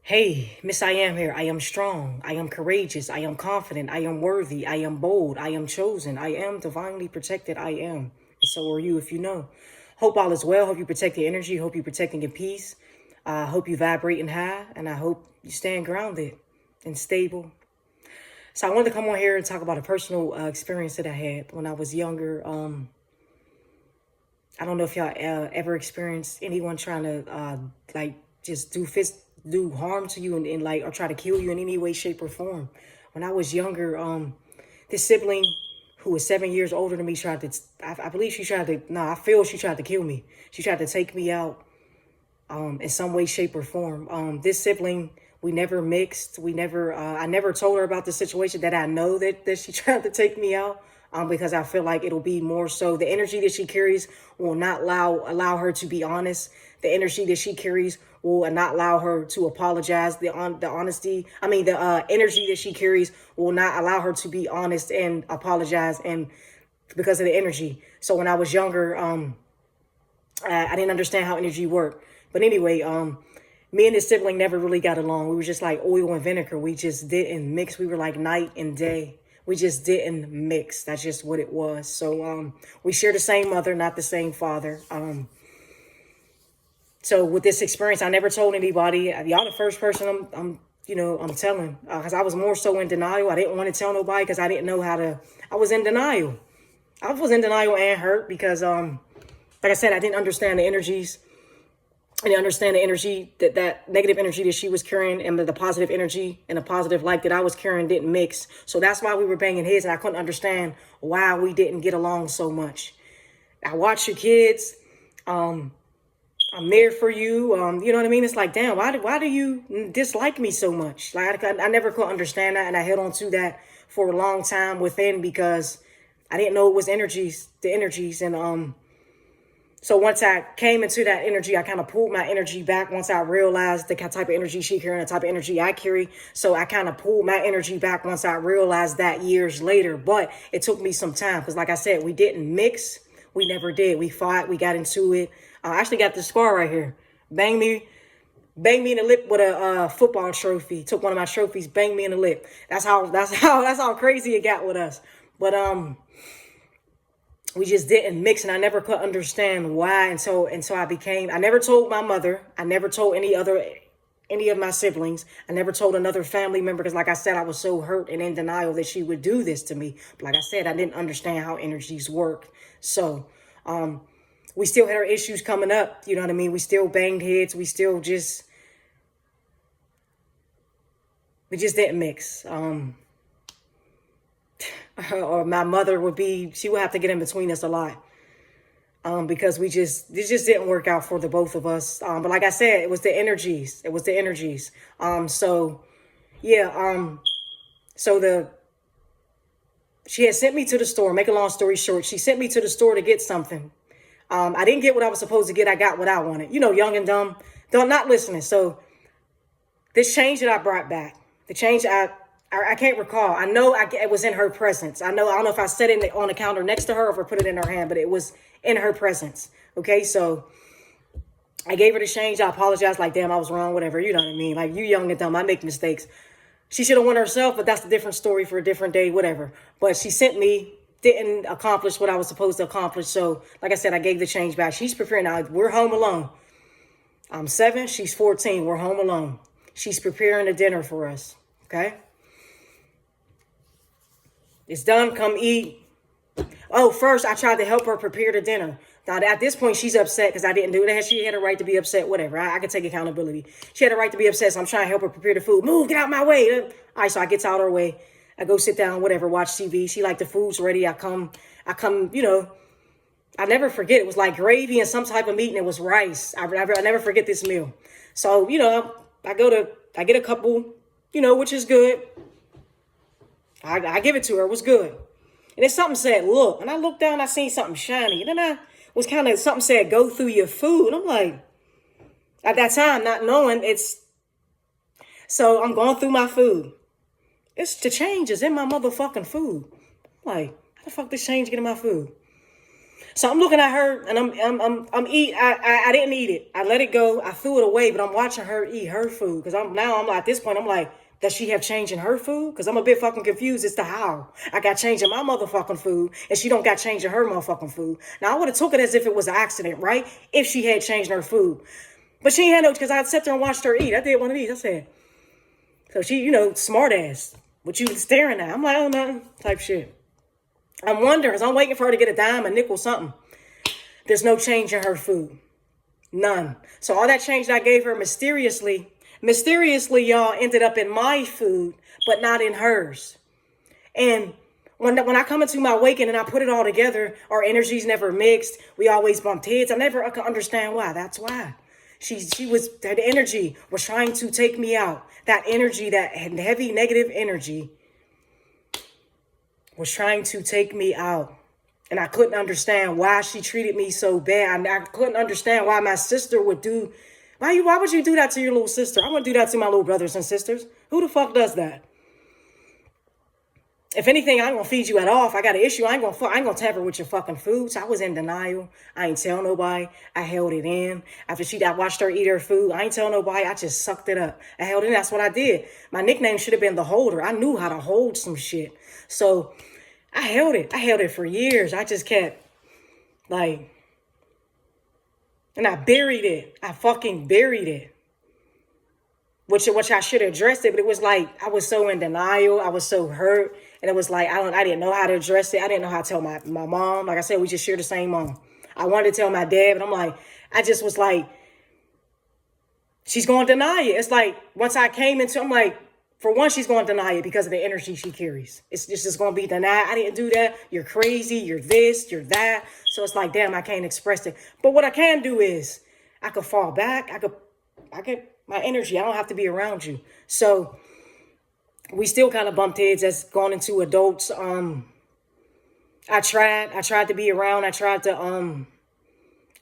Hey, Miss I Am here. I am strong. I am courageous. I am confident. I am worthy. I am bold. I am chosen. I am divinely protected. I am. And so are you if you know. Hope all is well. Hope you protect your energy. Hope you're protecting your peace. Hope you vibrating high. And I hope you staying grounded and stable. So I wanted to come on here and talk about a personal experience that I had when I was younger. I don't know if y'all ever experienced anyone trying to like just do harm to you and like or try to kill you in any way, shape, or form. When I was younger, this sibling who was 7 years older than me tried to. I believe she tried to. No, I feel she tried to kill me. She tried to take me out in some way, shape, or form. This sibling, we never mixed. We never. I never told her about the situation that I know that she tried to take me out. Because I feel like it'll be more so the energy that she carries will not allow her to be honest. The energy that she carries will not allow her to apologize. The honesty, I mean, the energy that she carries will not allow her to be honest and apologize, and because of the energy. So when I was younger, I didn't understand how energy worked. But anyway, me and this sibling never really got along. We were just like oil and vinegar. We just didn't mix. We were like night and day. We just didn't mix. That's just what it was. So we share the same mother, not the same father. So with this experience, I never told anybody. Y'all the first person I'm telling, because I was more so in denial. I didn't want to tell nobody because I didn't know how to. I was in denial. I was in denial and hurt because, like I said, I didn't understand the energies. I didn't understand the energy, that negative energy that she was carrying, and the positive energy and the positive light that I was carrying didn't mix. So that's why we were banging heads, and I couldn't understand why we didn't get along so much. I watch your kids. I'm there for you. You know what I mean? It's like, damn, why do you dislike me so much? Like I never could understand that, and I held on to that for a long time within because I didn't know it was the energies, and so once I came into that energy, I kind of pulled my energy back once I realized the type of energy she carried and the type of energy I carry. So I kind of pulled my energy back once I realized that years later. But it took me some time because, like I said, we didn't mix. We never did. We fought. We got into it. I actually got this scar right here. Bang me in the lip with a football trophy. Took one of my trophies, banged me in the lip. That's how crazy it got with us. But we just didn't mix, and I never could understand why I never told my mother. I never told any of my siblings. I never told another family member because, like I said, I was so hurt and in denial that she would do this to me. But like I said, I didn't understand how energies work. So we still had our issues coming up. You know what I mean? We still banged heads. We just didn't mix. Or my mother she would have to get in between us a lot. Because it just didn't work out for the both of us. But like I said, it was the energies. So yeah. She had sent me to the store. Make a long story short, she sent me to the store to get something. I didn't get what I was supposed to get. I got what I wanted. You know, young and dumb, not listening. So this change that I brought back, the change I can't recall. I know it was in her presence. I don't know if I set it on the counter next to her or if I put it in her hand, but it was in her presence. Okay, so I gave her the change. I apologized, like, damn, I was wrong, whatever. You know what I mean? Like, you young and dumb, I make mistakes. She should have won herself, but that's a different story for a different day, whatever. But she sent me, didn't accomplish what I was supposed to accomplish. So, like I said, I gave the change back. She's preparing now. We're home alone. I'm 7, she's 14. We're home alone. She's preparing a dinner for us. Okay? It's done. Come eat. Oh, first I tried to help her prepare the dinner. Now at this point she's upset because I didn't do it. She had a right to be upset. Whatever. I can take accountability. She had a right to be upset. So I'm trying to help her prepare the food. Move, get out my way. All right. So I get out of her way. I go sit down. Whatever. Watch TV. She like the food's ready. I come. You know. I never forget. It was like gravy and some type of meat, and it was rice. I never forget this meal. So you know, I get a couple. You know, which is good. I give it to her. It was good. And then something said, look. And I looked down, I seen something shiny. And then I was something said, go through your food. I'm like, at that time, not knowing so I'm going through my food. The change is in my motherfucking food. I'm like, how the fuck this change get in my food? So I'm looking at her, and I'm eat. I didn't eat it. I let it go. I threw it away. But I'm watching her eat her food because I'm like, at this point I'm like, does she have change in her food? Because I'm a bit fucking confused as to how I got change in my motherfucking food and she don't got change in her motherfucking food. Now I would have took it as if it was an accident, right? If she had changed in her food, but she ain't had no, because I sat there and watched her eat. I did one of these. I said, so she, smart ass. What you staring at? I'm like, oh no, type shit. I'm wondering, as I'm waiting for her to get a dime, a nickel, something. There's no change in her food. None. So all that change that I gave her mysteriously, y'all, ended up in my food, but not in hers. And when I come into my waking and I put it all together, our energies never mixed. We always bumped heads. I never could understand why. That's why. That energy was trying to take me out. That energy, that heavy negative energy was trying to take me out. And I couldn't understand why she treated me so bad. I couldn't understand why my sister would do. Why would you do that to your little sister? I wouldn't do that to my little brothers and sisters. Who the fuck does that? If anything, I ain't gonna feed you at all. If I got an issue, I ain't gonna tamper with your fucking food. So I was in denial. I ain't tell nobody. I held it in. After I watched her eat her food, I ain't tell nobody. I just sucked it up. I held it in. That's what I did. My nickname should have been the holder. I knew how to hold some shit. So I held it. I held it for years. I just kept and I buried it. I fucking buried it. Which I should have addressed it, but it was like I was so in denial. I was so hurt. And it was like I didn't know how to address it. I didn't know how to tell my mom. Like I said, we just share the same mom. I wanted to tell my dad, but I'm like, I just was like, she's going to deny it. It's like once I came into, I'm like, for one, she's going to deny it because of the energy she carries. It's just going to be denied. I didn't do that. You're crazy. You're this. You're that. So it's like, damn, I can't express it. But what I can do is I could fall back. I could my energy. I don't have to be around you. So we still kind of bumped heads as going into adults. I tried to be around. I tried to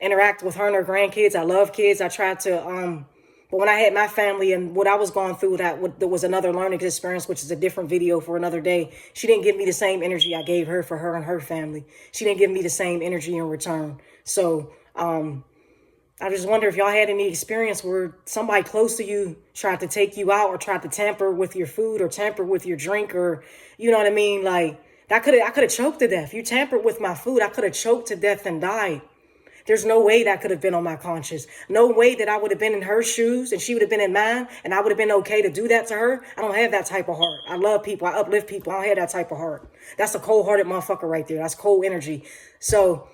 interact with her and her grandkids. I love kids. I tried to but when I had my family and what I was going through, there was another learning experience, which is a different video for another day. She didn't give me the same energy I gave her for her and her family. She didn't give me the same energy in return. So I just wonder if y'all had any experience where somebody close to you tried to take you out or tried to tamper with your food or tamper with your drink, or you know what I mean? Like I could have choked to death. You tampered with my food. I could have choked to death and died. There's no way that could have been on my conscience. No way that I would have been in her shoes and she would have been in mine and I would have been okay to do that to her. I don't have that type of heart. I love people. I uplift people. I don't have that type of heart. That's a cold-hearted motherfucker right there. That's cold energy. So,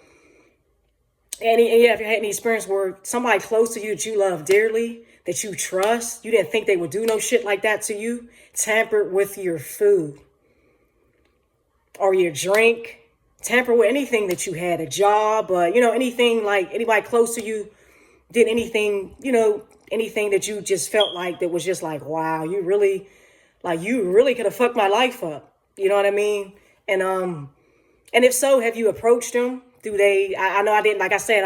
and yeah, if you had any experience where somebody close to you that you love dearly, that you trust, you didn't think they would do no shit like that to you, tampered with your food or your drink, tamper with anything that you had, a job, anything, like anybody close to you did anything, anything that you just felt like that was just like, wow, you really could have fucked my life up. You know what I mean? And if so, have you approached them? I know I didn't, like I said,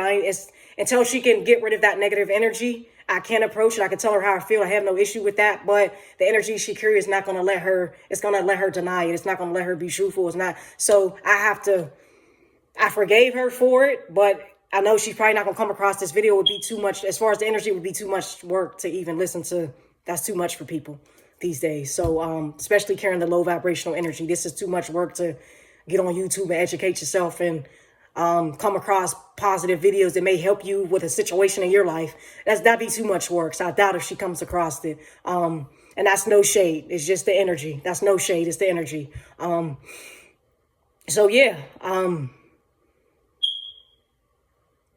until she can get rid of that negative energy, I can approach it. I can tell her how I feel. I have no issue with that. But the energy she carries is not going to let her, it's going to let her deny it. It's not going to let her be truthful. It's not. So I forgave her for it, but I know she's probably not going to come across this video. It would be too much, as far as the energy, it would be too much work to even listen to. That's too much for people these days. So, especially carrying the low vibrational energy, this is too much work to get on YouTube and educate yourself and come across positive videos that may help you with a situation in your life. That'd be too much work. So I doubt if she comes across it. And that's no shade. It's just the energy. That's no shade. It's the energy. So yeah.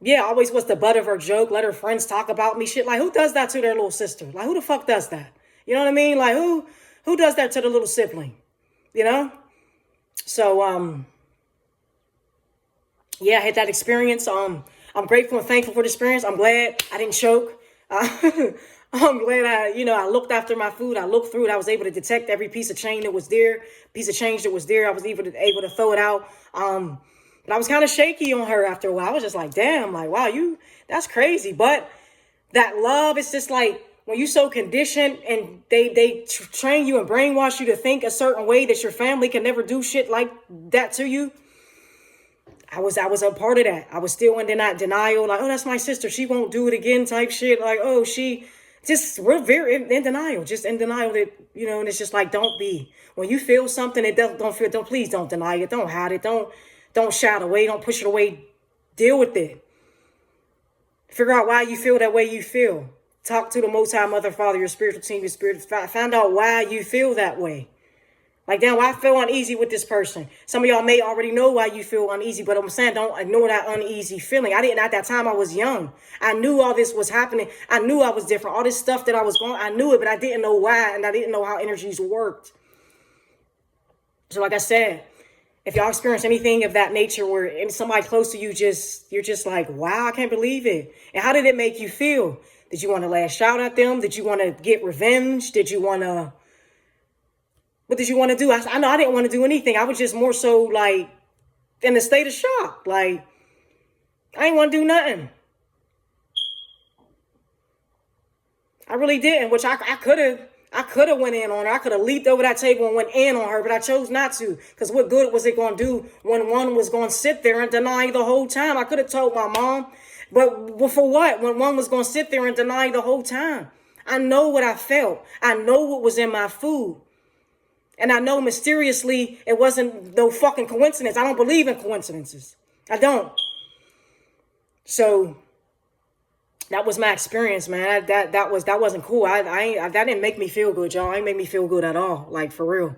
Yeah, always was the butt of her joke. Let her friends talk about me. Shit, like who does that to their little sister? Like who the fuck does that? You know what I mean? Like who does that to the little sibling? You know? So yeah, I had that experience. I'm grateful and thankful for the experience. I'm glad I didn't choke. I'm glad I looked after my food. I looked through it. I was able to detect every piece of change that was there. I was able to throw it out. But I was kind of shaky on her after a while. I was just like, damn, like, wow, that's crazy. But that love, it's just like when you so conditioned and they train you and brainwash you to think a certain way that your family can never do shit like that to you. I was a part of that. I was still in denial, like, oh, that's my sister. She won't do it again type shit. Like, oh, we're very in denial, just in denial that, and it's just like, don't be. When you feel something, it please don't deny it. Don't hide it. Don't shout away. Don't push it away. Deal with it. Figure out why you feel that way you feel. Talk to the Most High Mother, Father, your spiritual team, your spirit. Find out why you feel that way. Like, damn, why I feel uneasy with this person. Some of y'all may already know why you feel uneasy, but I'm saying don't ignore that uneasy feeling. I didn't, at that time, I was young. I knew all this was happening. I knew I was different. All this stuff that I was going, I knew it, but I didn't know why, and I didn't know how energies worked. So like I said, if y'all experience anything of that nature where somebody close to you you're just like, wow, I can't believe it. And how did it make you feel? Did you want to lash out at them? Did you want to get revenge? What did you want to do? I know I didn't want to do anything. I was just more so like in a state of shock. Like, I ain't want to do nothing. I really didn't, which I could have went in on her. I could have leaped over that table and went in on her, but I chose not to. Because what good was it going to do when one was going to sit there and deny the whole time? I could have told my mom, but for what? When one was going to sit there and deny the whole time. I know what I felt. I know what was in my food. And I know mysteriously it wasn't no fucking coincidence. I don't believe in coincidences. I don't. So that was my experience, man. That wasn't cool. That didn't make me feel good, y'all. It ain't make me feel good at all. Like, for real.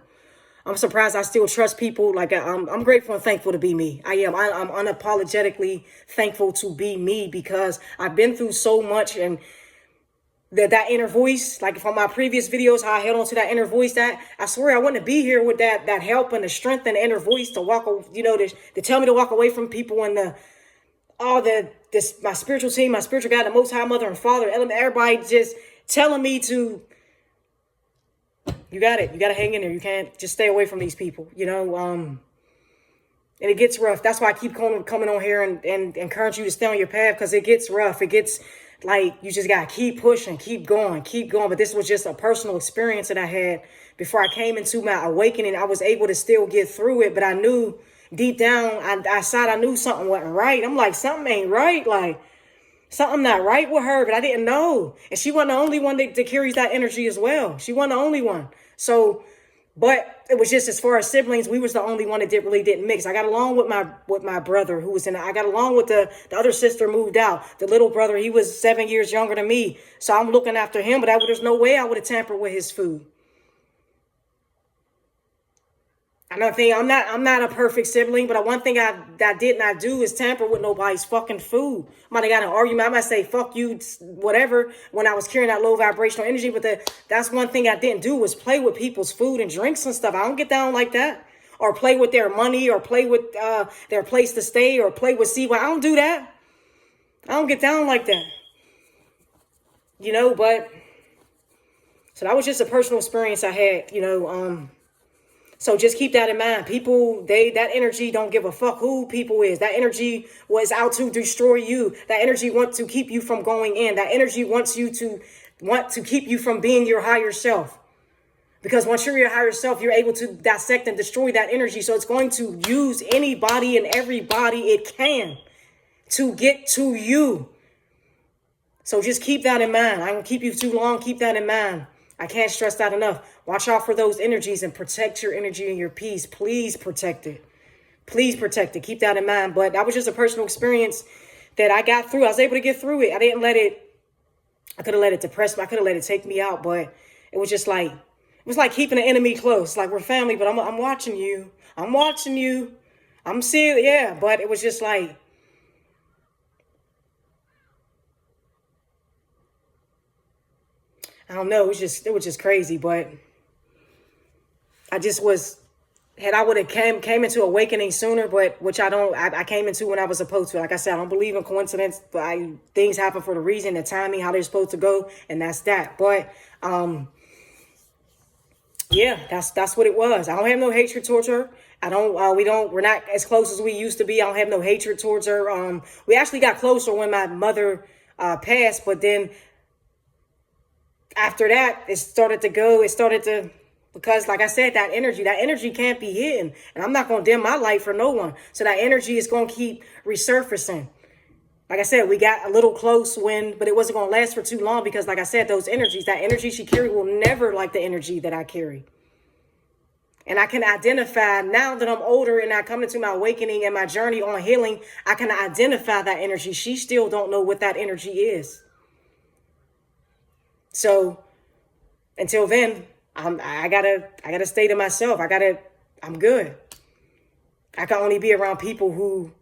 I'm surprised I still trust people. Like, I'm grateful and thankful to be me. I am. I'm unapologetically thankful to be me because I've been through so much, and that inner voice, like from my previous videos, how I held on to that inner voice, that I swear I wouldn't be here with that help and the strength and the inner voice to walk, to tell me to walk away from people, and my spiritual team, my spiritual God, the Most High Mother and Father, everybody just telling me to, you got it. You got to hang in there. You can't just stay away from these people, and it gets rough. That's why I keep coming on here and encourage you to stay on your path, because it gets rough. It gets like, you just got to keep pushing, keep going. But this was just a personal experience that I had before I came into my awakening. I was able to still get through it, but I knew deep down, I knew something wasn't right. I'm like, something ain't right. Like, something not right with her, but I didn't know. And she wasn't the only one that carries that energy as well. She wasn't the only one. So, but it was just, as far as siblings, we was the only one that really didn't mix. I got along with my brother who was I got along with the other sister moved out. The little brother, he was 7 years younger than me. So I'm looking after him, but there's no way I would have tampered with his food. Another thing, I'm not a perfect sibling, but one thing I did not do is tamper with nobody's fucking food. I might have got in an argument. I might say, fuck you, whatever, when I was carrying that low vibrational energy. But that's one thing I didn't do, was play with people's food and drinks and stuff. I don't get down like that. Or play with their money, or play with their place to stay, or play with CY. I don't do that. I don't get down like that. But so that was just a personal experience I had, So just keep that in mind. People, that energy don't give a fuck who people is. That energy was out to destroy you. That energy wants to keep you from going in. That energy wants to keep you from being your higher self. Because once you're your higher self, you're able to dissect and destroy that energy. So it's going to use anybody and everybody it can to get to you. So just keep that in mind. I won't keep you too long. Keep that in mind. I can't stress that enough. Watch out for those energies and protect your energy and your peace. Please protect it. Please protect it. Keep that in mind. But that was just a personal experience that I got through. I was able to get through it. I could have let it depress me. I could have let it take me out. But it was just like, it was like keeping an enemy close. Like, we're family, but I'm watching you. I'm watching you. I'm seeing, yeah. But it was just like, I don't know. It was just crazy. But I just was, had I would have came into awakening sooner, but which I came into when I was supposed to. Like I said, I don't believe in coincidence, but things happen for the reason, the timing, how they're supposed to go, and that's that. But yeah, that's what it was. I don't have no hatred towards her. We're not as close as we used to be. I don't have no hatred towards her. We actually got closer when my mother passed, but then after that, it started to Because like I said, that energy can't be hidden. And I'm not going to dim my light for no one. So that energy is going to keep resurfacing. Like I said, we got a little close but it wasn't going to last for too long because like I said, that energy she carried will never like the energy that I carry. And I can identify now that I'm older and I come into my awakening and my journey on healing, I can identify that energy. She still don't know what that energy is. So until then, I gotta stay to myself. I'm good. I can only be around people who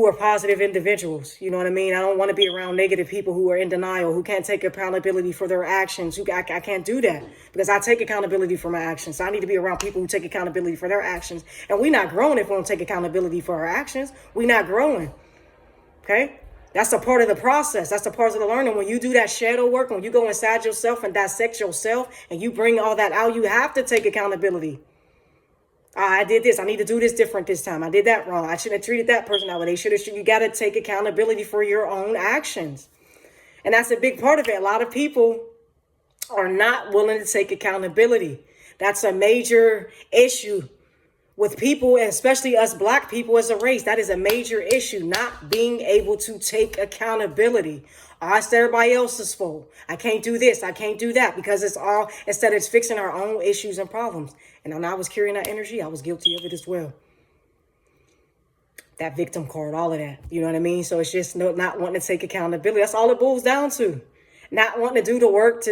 are positive individuals. You know what I mean? I don't want to be around negative people who are in denial, who can't take accountability for their actions. I can't do that because I take accountability for my actions. So I need to be around people who take accountability for their actions. And we're not growing if we don't take accountability for our actions. We're not growing. Okay? That's a part of the process. That's a part of the learning. When you do that shadow work, when you go inside yourself and dissect yourself and you bring all that out, you have to take accountability. I did this. I need to do this different this time. I did that wrong. I shouldn't have treated that person that way. You got to take accountability for your own actions. And that's a big part of it. A lot of people are not willing to take accountability. That's a major issue with people, and especially us Black people as a race. That is a major issue, not being able to take accountability. Oh, it's everybody else's fault. I can't do this. I can't do that because instead it's fixing our own issues and problems. And when I was carrying that energy, I was guilty of it as well. That victim card, all of that. You know what I mean? So it's just not wanting to take accountability. That's all it boils down to. Not wanting to do the work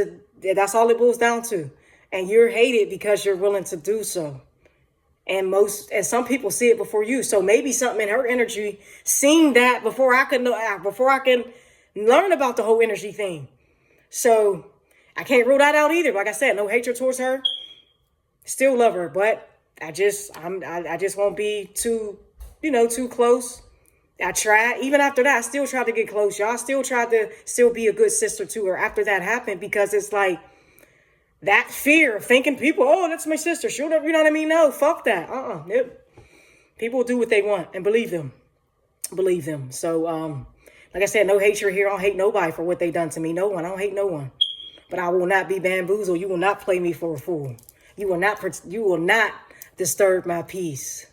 that's all it boils down to. And you're hated because you're willing to do so. And some people see it before you. So maybe something in her energy seen that before I can learn about the whole energy thing. So I can't rule that out either. Like I said, no hatred towards her. Still love her, but I just won't be too close. I tried. Even after that, I still tried to get close, y'all. I still tried to be a good sister to her after that happened because it's like, that fear of thinking people, oh, that's my sister. She'll never, you know what I mean? No, fuck that. Nope. People do what they want and believe them. So, like I said, no hatred here. I don't hate nobody for what they done to me. No one. I don't hate no one. But I will not be bamboozled. You will not play me for a fool. You will not disturb my peace.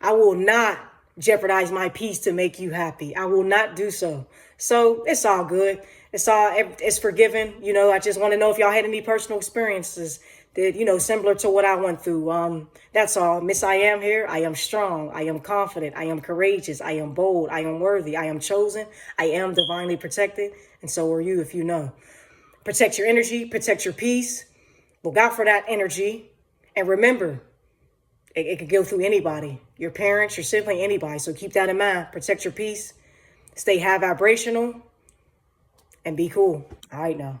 I will not jeopardize my peace to make you happy. I will not do so. So it's all good. It's forgiven. I just want to know if y'all had any personal experiences that, similar to what I went through. That's all. Miss I Am here. I am strong. I am confident. I am courageous. I am bold. I am worthy. I am chosen. I am divinely protected. And so are you if you know. Protect your energy. Protect your peace. Look out for that energy. And remember, it could go through anybody. Your parents, your sibling, anybody. So keep that in mind. Protect your peace. Stay high vibrational. And be cool. All right now.